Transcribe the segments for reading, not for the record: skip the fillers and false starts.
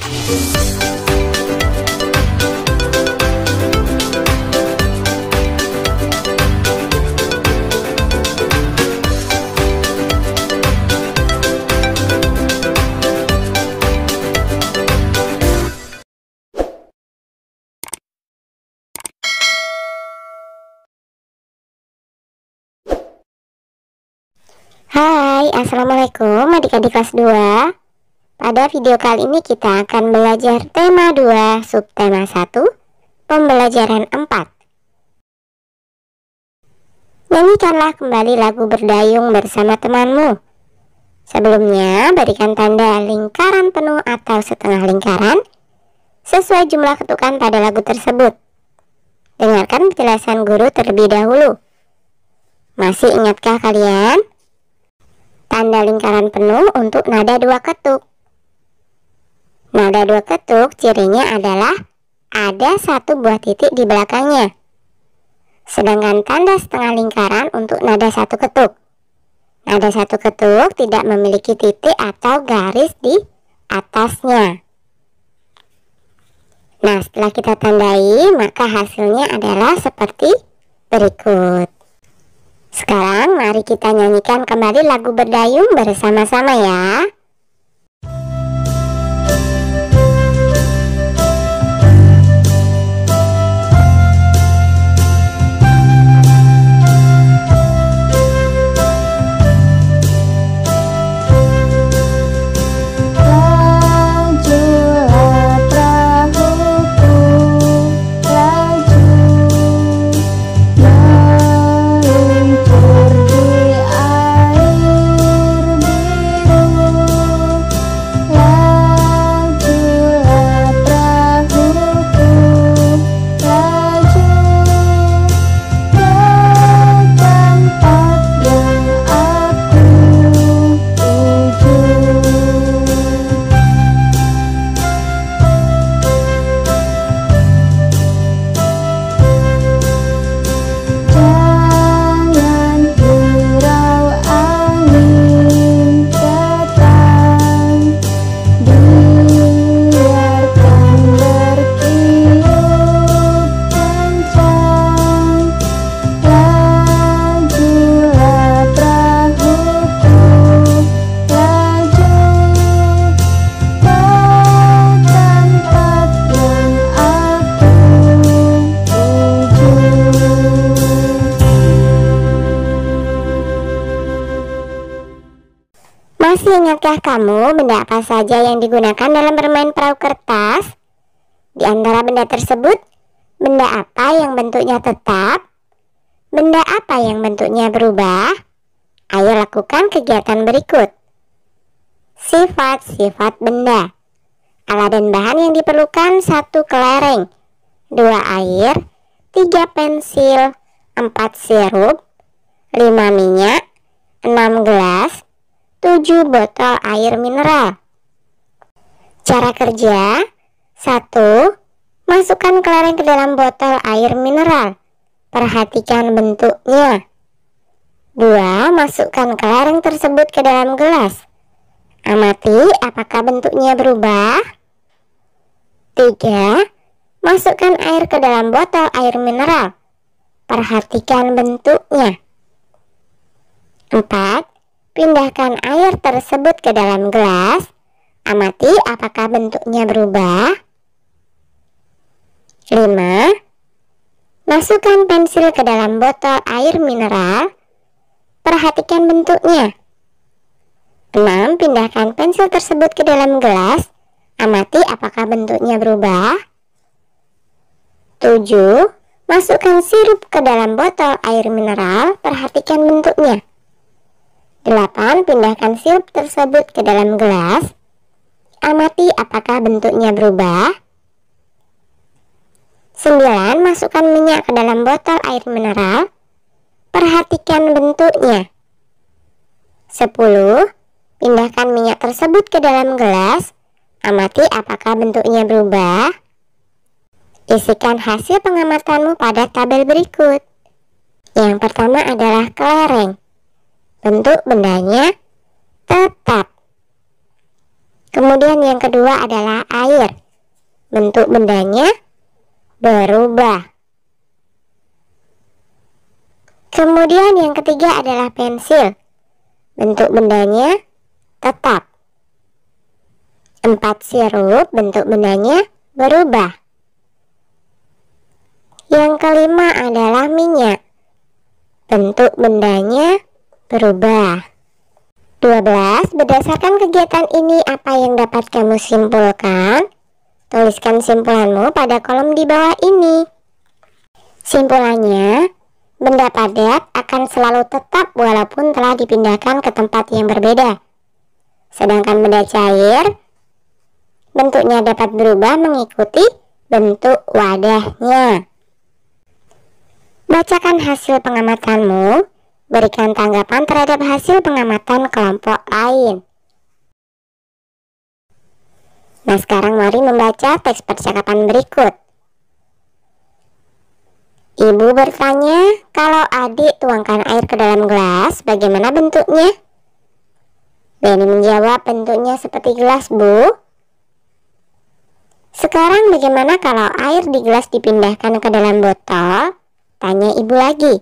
Hai, assalamualaikum adik-adik kelas 2. Pada video kali ini kita akan belajar tema 2, subtema 1, pembelajaran 4. Nyanyikanlah kembali lagu Berdayung bersama temanmu. Sebelumnya, berikan tanda lingkaran penuh atau setengah lingkaran sesuai jumlah ketukan pada lagu tersebut. Dengarkan penjelasan guru terlebih dahulu. Masih ingatkah kalian? Tanda lingkaran penuh untuk nada 2 ketuk. Nada 2 ketuk cirinya adalah ada satu buah titik di belakangnya. Sedangkan tanda setengah lingkaran untuk nada 1 ketuk. Nada 1 ketuk tidak memiliki titik atau garis di atasnya. Nah, setelah kita tandai, maka hasilnya adalah seperti berikut. Sekarang mari kita nyanyikan kembali lagu Berdayung bersama-sama ya. Masih ingatkah kamu benda apa saja yang digunakan dalam bermain perahu kertas? Di antara benda tersebut, benda apa yang bentuknya tetap? Benda apa yang bentuknya berubah? Ayo lakukan kegiatan berikut. Sifat-sifat benda. Alat dan bahan yang diperlukan: 1 kelereng, 2 air, 3 pensil, 4 sirup, 5 minyak, 6 gelas, 7 botol air mineral. Cara kerja: 1. Masukkan kelereng ke dalam botol air mineral. Perhatikan bentuknya. 2. Masukkan kelereng tersebut ke dalam gelas. Amati apakah bentuknya berubah. 3. Masukkan air ke dalam botol air mineral. Perhatikan bentuknya. 4. Pindahkan air tersebut ke dalam gelas. Amati apakah bentuknya berubah. 5. Masukkan pensil ke dalam botol air mineral. Perhatikan bentuknya. 6. Pindahkan pensil tersebut ke dalam gelas. Amati apakah bentuknya berubah. 7. Masukkan sirup ke dalam botol air mineral. Perhatikan bentuknya. 8. Pindahkan sirup tersebut ke dalam gelas. Amati apakah bentuknya berubah. 9. Masukkan minyak ke dalam botol air mineral. Perhatikan bentuknya. 10. Pindahkan minyak tersebut ke dalam gelas. Amati apakah bentuknya berubah. Isikan hasil pengamatanmu pada tabel berikut. Yang pertama adalah kelereng. Bentuk bendanya tetap. Kemudian yang kedua adalah air. Bentuk bendanya berubah. Kemudian yang ketiga adalah pensil. Bentuk bendanya tetap. 4 sirup, bentuk bendanya berubah. Yang kelima adalah minyak. Bentuk bendanya berubah. 12. Berdasarkan kegiatan ini, apa yang dapat kamu simpulkan? Tuliskan simpulanmu pada kolom di bawah ini. Simpulannya, benda padat akan selalu tetap walaupun telah dipindahkan ke tempat yang berbeda. Sedangkan benda cair, bentuknya dapat berubah mengikuti bentuk wadahnya. Bacakan hasil pengamatanmu, berikan tanggapan terhadap hasil pengamatan kelompok lain. Nah, sekarang mari membaca teks percakapan berikut. Ibu bertanya, kalau adik tuangkan air ke dalam gelas, bagaimana bentuknya? Benny menjawab, bentuknya seperti gelas, Bu. Sekarang bagaimana kalau air di gelas dipindahkan ke dalam botol? Tanya ibu lagi.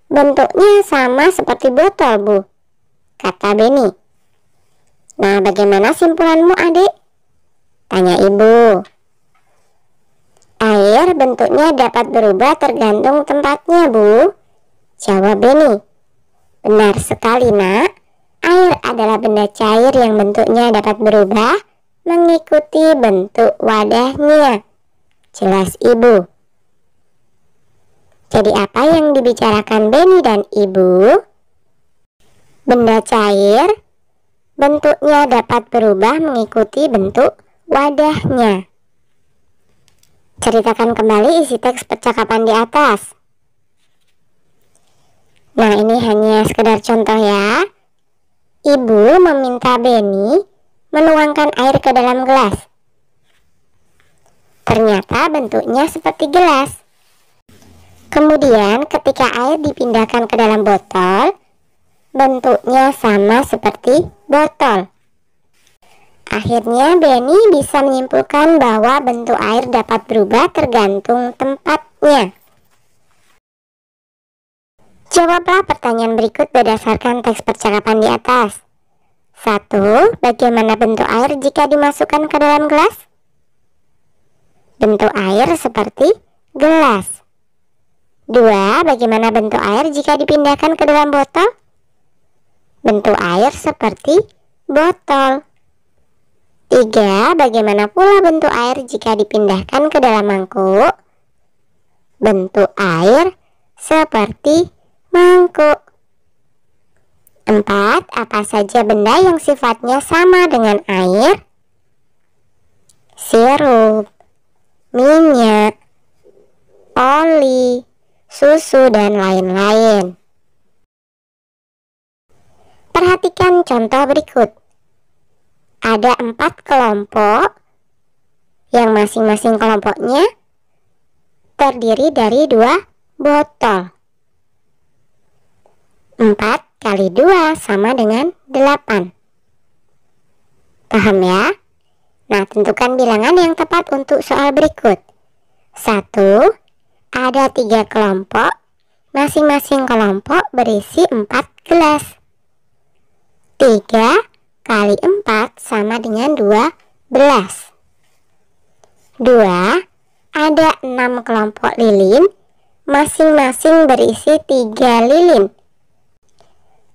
Bentuknya sama seperti botol, Bu, kata Benny. Nah, bagaimana simpulanmu, adik? Tanya ibu. Air bentuknya dapat berubah tergantung tempatnya, Bu, jawab Benny. Benar sekali, Nak. Air adalah benda cair yang bentuknya dapat berubah mengikuti bentuk wadahnya, jelas ibu. Jadi apa yang dibicarakan Benny dan ibu? Benda cair bentuknya dapat berubah mengikuti bentuk wadahnya. Ceritakan kembali isi teks percakapan di atas. Nah, ini hanya sekedar contoh ya. Ibu meminta Benny menuangkan air ke dalam gelas. Ternyata bentuknya seperti gelas. Kemudian ketika air dipindahkan ke dalam botol, bentuknya sama seperti botol. Akhirnya Benny bisa menyimpulkan bahwa bentuk air dapat berubah tergantung tempatnya. Jawablah pertanyaan berikut berdasarkan teks percakapan di atas. 1. Bagaimana bentuk air jika dimasukkan ke dalam gelas? Bentuk air seperti gelas. 2. Bagaimana bentuk air jika dipindahkan ke dalam botol? Bentuk air seperti botol. 3. Bagaimana pula bentuk air jika dipindahkan ke dalam mangkuk? Bentuk air seperti mangkuk. 4. Apa saja benda yang sifatnya sama dengan air? Sirup, minyak, oli, susu, dan lain-lain. Perhatikan contoh berikut. Ada 4 kelompok yang masing-masing kelompoknya terdiri dari 2 botol. 4 kali 2 sama dengan 8. Paham ya? Nah, tentukan bilangan yang tepat untuk soal berikut. 1. Ada 3 kelompok, masing-masing kelompok berisi 4 gelas. 3 kali 4 sama dengan 12. 2. Ada 6 kelompok lilin, masing-masing berisi 3 lilin.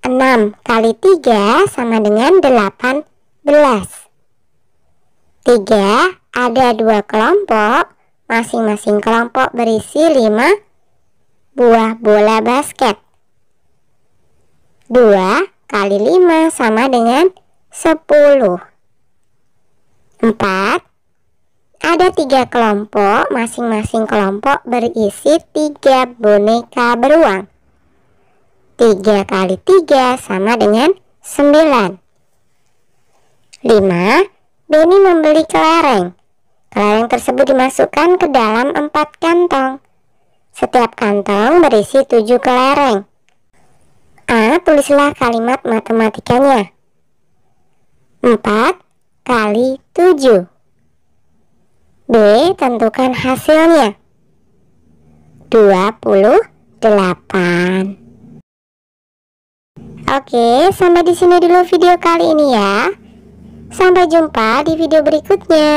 6 kali 3 sama dengan 18. 3. Ada 2 kelompok, masing-masing kelompok berisi 5 buah bola basket. 2 kali 5 sama dengan 10. 4. Ada 3 kelompok, masing-masing kelompok berisi 3 boneka beruang. 3 kali 3 sama dengan 9. 5. Benny membeli kelereng. Kelereng tersebut dimasukkan ke dalam 4 kantong. Setiap kantong berisi 7 kelereng. A. Tulislah kalimat matematikanya. 4 kali 7. B. Tentukan hasilnya. 28. Oke, sampai di sini dulu video kali ini ya. Sampai jumpa di video berikutnya.